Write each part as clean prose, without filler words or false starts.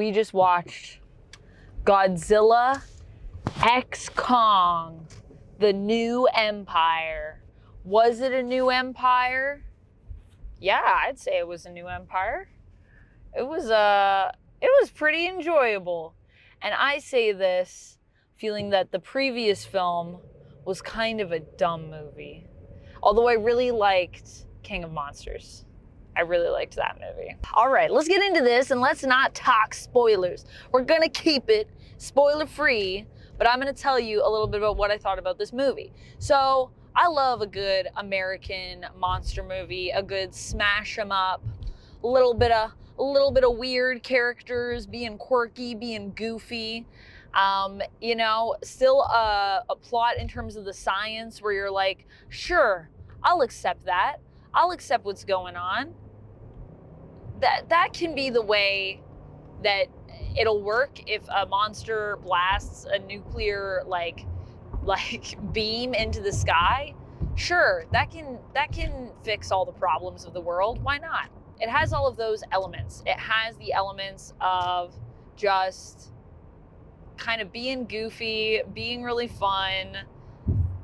we just watched Godzilla x Kong, the new empire. Was it a new empire? Yeah, I'd say it was a new empire. It was pretty enjoyable. And I say this feeling that the previous film was kind of a dumb movie. Although I really liked King of Monsters. I really liked that movie. All right, let's get into this and let's not talk spoilers. We're gonna keep it spoiler free, but I'm gonna tell you a little bit about what I thought about this movie. So I love a good American monster movie, a good smash 'em up, a little bit of weird characters, being quirky, being goofy. You know, still a plot in terms of the science where you're like, sure, I'll accept that. I'll accept what's going on. That can be the way that it'll work if a monster blasts a nuclear like beam into the sky. Sure, that can fix all the problems of the world. Why not? It has all of those elements. It has the elements of just kind of being goofy, being really fun.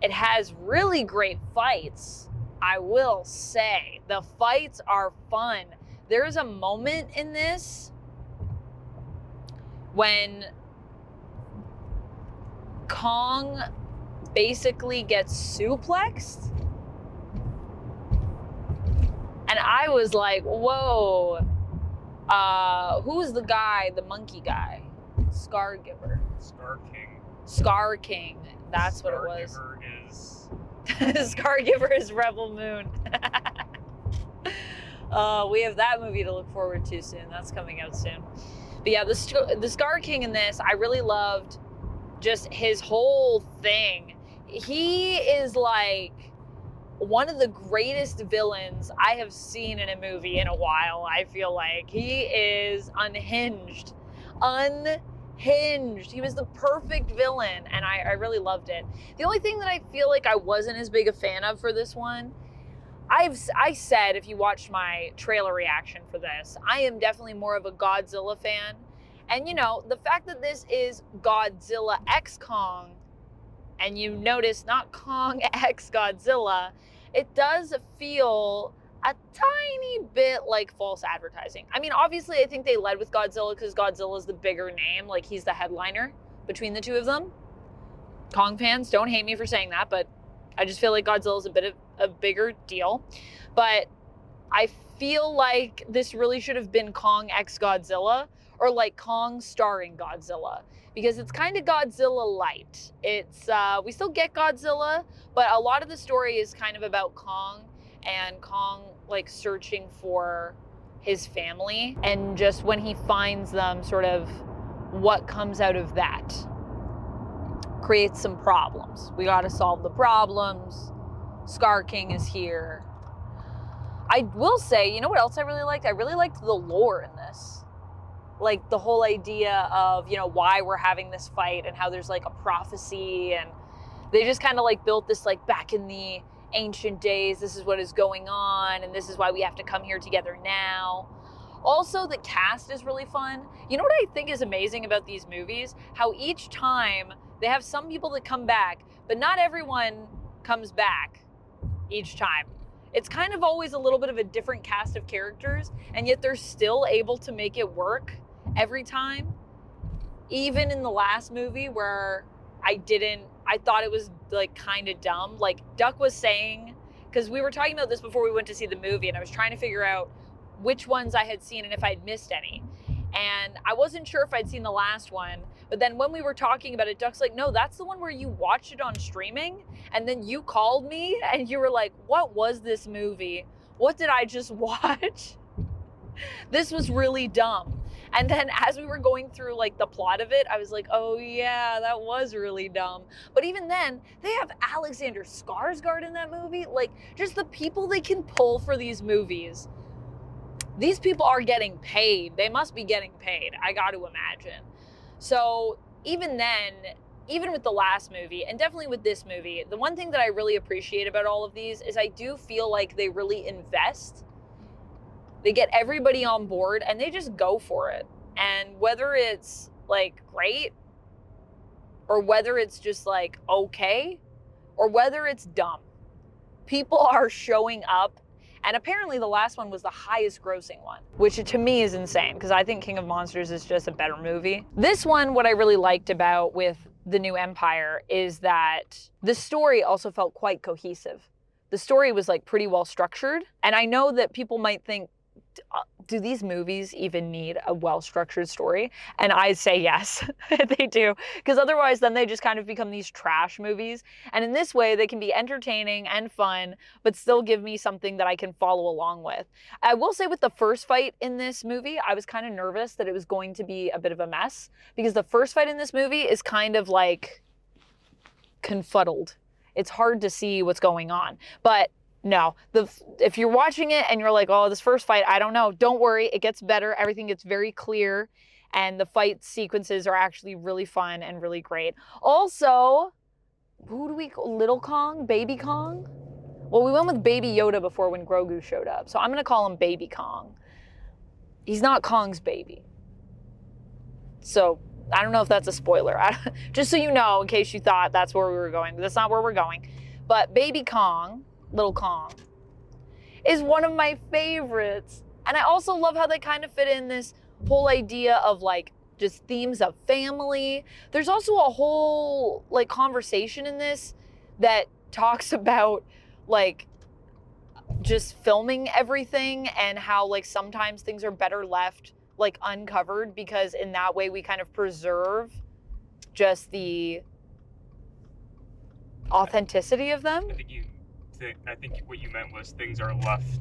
It has really great fights. I will say, the fights are fun. There's a moment in this when Kong basically gets suplexed. And I was like, whoa, who's the guy, the monkey guy? Scargiver. Scar King. That's what it was. Scargiver is Rebel Moon. We have that movie to look forward to soon. That's coming out soon. But yeah, the Scar King in this, I really loved just his whole thing. He is like one of the greatest villains I have seen in a movie in a while. I feel like he is unhinged. He was the perfect villain, and I really loved it. The only thing that I feel like I wasn't as big a fan of for this one, I said, if you watched my trailer reaction for this, I am definitely more of a Godzilla fan. And you know, the fact that this is Godzilla x Kong, and you notice not Kong x Godzilla, it does feel a tiny bit like false advertising. I mean, obviously, I think they led with Godzilla because Godzilla is the bigger name. Like, he's the headliner between the two of them. Kong fans, don't hate me for saying that, but I just feel like Godzilla is a bit of a bigger deal. But I feel like this really should have been Kong x Godzilla, or like Kong starring Godzilla, because it's kind of Godzilla light. It's we still get Godzilla, but a lot of the story is kind of about Kong, and Kong like searching for his family, and just when he finds them, sort of what comes out of that creates some problems. We got to solve the problems. Scar King is here. I will say, you know what else I really liked? I really liked the lore in this. Like the whole idea of, you know, why we're having this fight and how there's like a prophecy, and they just kind of like built this like back in the ancient days, this is what is going on, and this is why we have to come here together now. Also, the cast is really fun. You know what I think is amazing about these movies? How each time they have some people that come back, but not everyone comes back each time. It's kind of always a little bit of a different cast of characters, and yet they're still able to make it work every time. Even in the last movie where I thought it was like kind of dumb. Like Duck was saying, because we were talking about this before we went to see the movie, and I was trying to figure out which ones I had seen and if I'd missed any. And I wasn't sure if I'd seen the last one, but then when we were talking about it, Duck's like, no, that's the one where you watched it on streaming, and then you called me and you were like, what was this movie? What did I just watch? This was really dumb. And then as we were going through like the plot of it, I was like, oh yeah, that was really dumb. But even then, they have Alexander Skarsgård in that movie. Like, just the people they can pull for these movies. These people are getting paid. They must be getting paid, I got to imagine. So even then, even with the last movie, and definitely with this movie, the one thing that I really appreciate about all of these is I do feel like they really invest. They get everybody on board and they just go for it. And whether it's like great, or whether it's just like okay, or whether it's dumb, people are showing up. And apparently the last one was the highest grossing one, which to me is insane because I think King of Monsters is just a better movie. This one, what I really liked about with the new Empire is that the story also felt quite cohesive. The story was like pretty well structured. And I know that people might think, do these movies even need a well-structured story? And I'd say yes, they do. Because otherwise then they just kind of become these trash movies. And in this way, they can be entertaining and fun, but still give me something that I can follow along with. I will say with the first fight in this movie, I was kind of nervous that it was going to be a bit of a mess. Because the first fight in this movie is kind of like confuddled. It's hard to see what's going on. But no, if you're watching it and you're like, oh, this first fight, I don't know, don't worry, it gets better. Everything gets very clear and the fight sequences are actually really fun and really great. Also, who do we call Little Kong? Baby Kong? Well, we went with Baby Yoda before when Grogu showed up, so I'm going to call him Baby Kong. He's not Kong's baby. So I don't know if that's a spoiler. Just so you know, in case you thought that's where we were going. That's not where we're going. But Baby Kong, Little Kong, is one of my favorites. And I also love how they kind of fit in this whole idea of like just themes of family. There's also a whole like conversation in this that talks about like just filming everything and how like sometimes things are better left like uncovered because in that way we kind of preserve just the authenticity of them. I think what you meant was things are left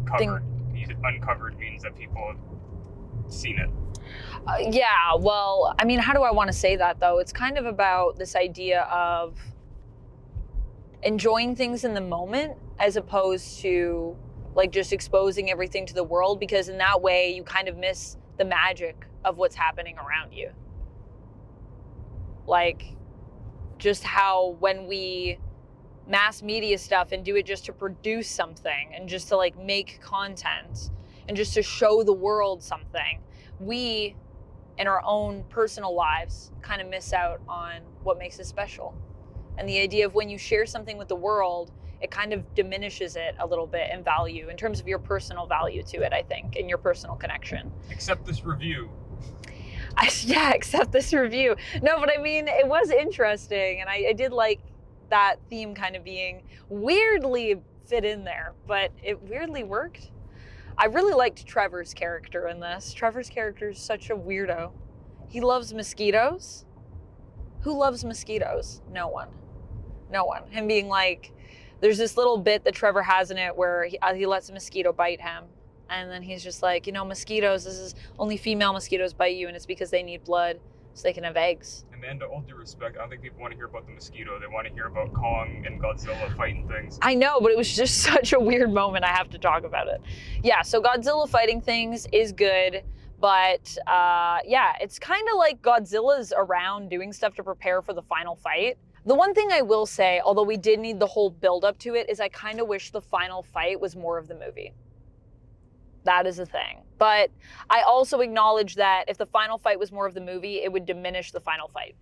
covered. Uncovered means that people have seen it. Yeah, well, I mean, how do I want to say that though? It's kind of about this idea of enjoying things in the moment as opposed to like just exposing everything to the world, because in that way you kind of miss the magic of what's happening around you. Like just how when we mass media stuff and do it just to produce something and just to like make content and just to show the world something, we in our own personal lives kind of miss out on what makes it special. And the idea of when you share something with the world, it kind of diminishes it a little bit in value in terms of your personal value to it, I think, and your personal connection. Except this review. Yeah, except this review. No, but I mean, it was interesting and I did like that theme kind of being weirdly fit in there, but it weirdly worked. I really liked Trevor's character in this. Trevor's character is such a weirdo. He loves mosquitoes. Who loves mosquitoes? No one. No one. Him being like, there's this little bit that Trevor has in it where he lets a mosquito bite him. And then he's just like, you know, mosquitoes, this is only female mosquitoes bite you and it's because they need blood so they can have eggs. Amanda, all due respect, I don't think people want to hear about the mosquito. They want to hear about Kong and Godzilla fighting things. I know, but it was just such a weird moment. I have to talk about it. Yeah, so Godzilla fighting things is good, but yeah, it's kind of like Godzilla's around doing stuff to prepare for the final fight. The one thing I will say, although we did need the whole build up to it, is I kind of wish the final fight was more of the movie. That is a thing. But I also acknowledge that if the final fight was more of the movie, it would diminish the final fight.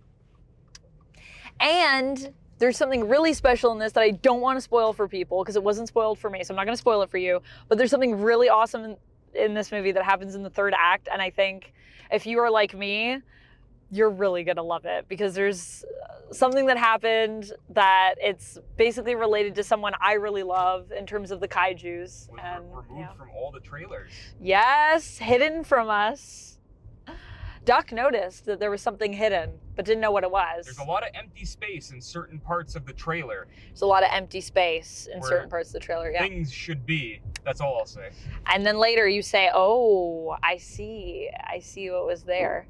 And there's something really special in this that I don't want to spoil for people because it wasn't spoiled for me, so I'm not going to spoil it for you. But there's something really awesome in this movie that happens in the third act, and I think if you are like me, you're really going to love it because there's something that happened that it's basically related to someone I really love in terms of the kaijus. Was removed from all the trailers. Yes, hidden from us. Duck noticed that there was something hidden, but didn't know what it was. There's a lot of empty space in certain parts of the trailer. There's a lot of empty space in certain parts of the trailer, yeah. Things should be. That's all I'll say. And then later you say, oh, I see what was there.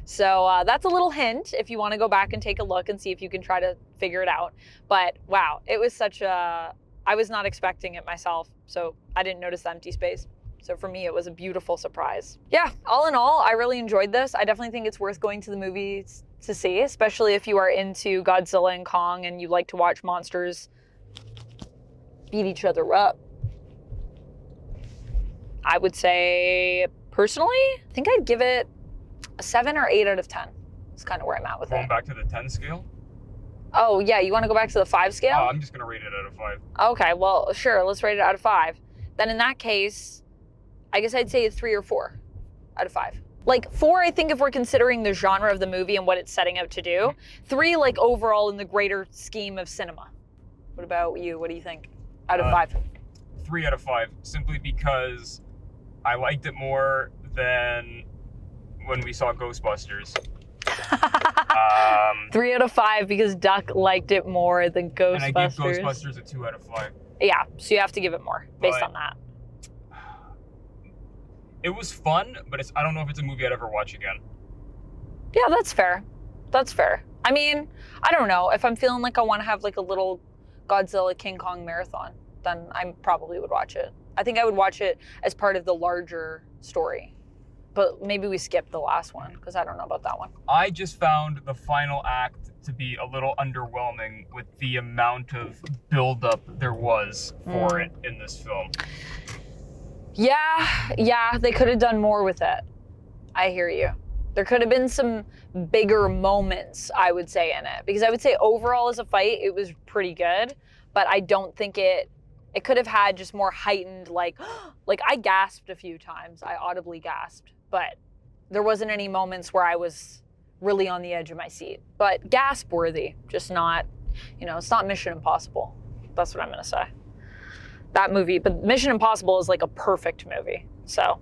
So that's a little hint if you want to go back and take a look and see if you can try to figure it out. But wow, it was such a, I was not expecting it myself, so I didn't notice the empty space. So for me, it was a beautiful surprise. Yeah, all in all, I really enjoyed this. I definitely think it's worth going to the movies to see, especially if you are into Godzilla and Kong and you like to watch monsters beat each other up. I would say Personally, I think I'd give it a 7 or 8 out of 10. That's kind of where I'm at with Going it. back to the 10 scale? Oh, yeah, you want to go back to the 5 scale? I'm just going to rate it out of 5. Okay, well, sure, let's rate it out of 5. Then in that case, I guess I'd say a 3 or 4 out of 5. Like 4, I think if we're considering the genre of the movie and what it's setting out to do. 3, like overall in the greater scheme of cinema. What about you? What do you think? Out of 5? 3 out of 5, simply because I liked it more than when we saw Ghostbusters. 3 out of 5 because Duck liked it more than Ghostbusters. And I gave Ghostbusters a 2 out of 5. Yeah, so you have to give it more based on that. It was fun, but I don't know if it's a movie I'd ever watch again. Yeah, that's fair. That's fair. I mean, I don't know. If I'm feeling like I want to have like a little Godzilla King Kong marathon, then I probably would watch it. I think I would watch it as part of the larger story. But maybe we skipped the last one because I don't know about that one. I just found the final act to be a little underwhelming with the amount of buildup there was for it in this film. Yeah, they could have done more with it. I hear you. There could have been some bigger moments, I would say, in it. Because I would say overall as a fight, it was pretty good. But I don't think it could have had just more heightened, like I gasped a few times. I audibly gasped. But there wasn't any moments where I was really on the edge of my seat. But gasp worthy, just not, it's not Mission Impossible. That's what I'm going to say. That movie, but Mission Impossible is like a perfect movie. So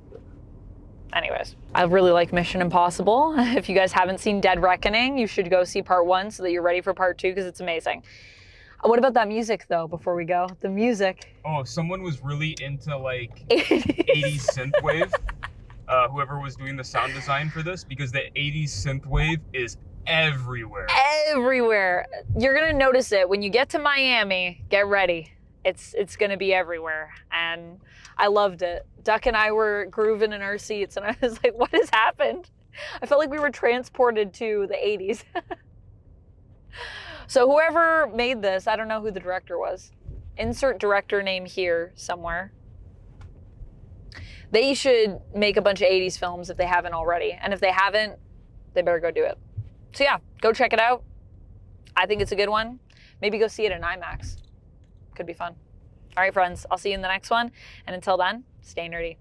anyways, I really like Mission Impossible. If you guys haven't seen Dead Reckoning, you should go see part 1 so that you're ready for part 2 because it's amazing. What about that music though, before we go? The music. Oh, someone was really into like 80s synthwave. Whoever was doing the sound design for this, because the 80s synthwave is everywhere. Everywhere. You're gonna notice it when you get to Miami. Get ready. It's gonna be everywhere, and I loved it. Duck and I were grooving in our seats, and I was like, "What has happened?" I felt like we were transported to the 80s. So whoever made this, I don't know who the director was. Insert director name here somewhere. They should make a bunch of 80s films if they haven't already. And if they haven't, they better go do it. So yeah, go check it out. I think it's a good one. Maybe go see it in IMAX. Could be fun. All right, friends, I'll see you in the next one. And until then, stay nerdy.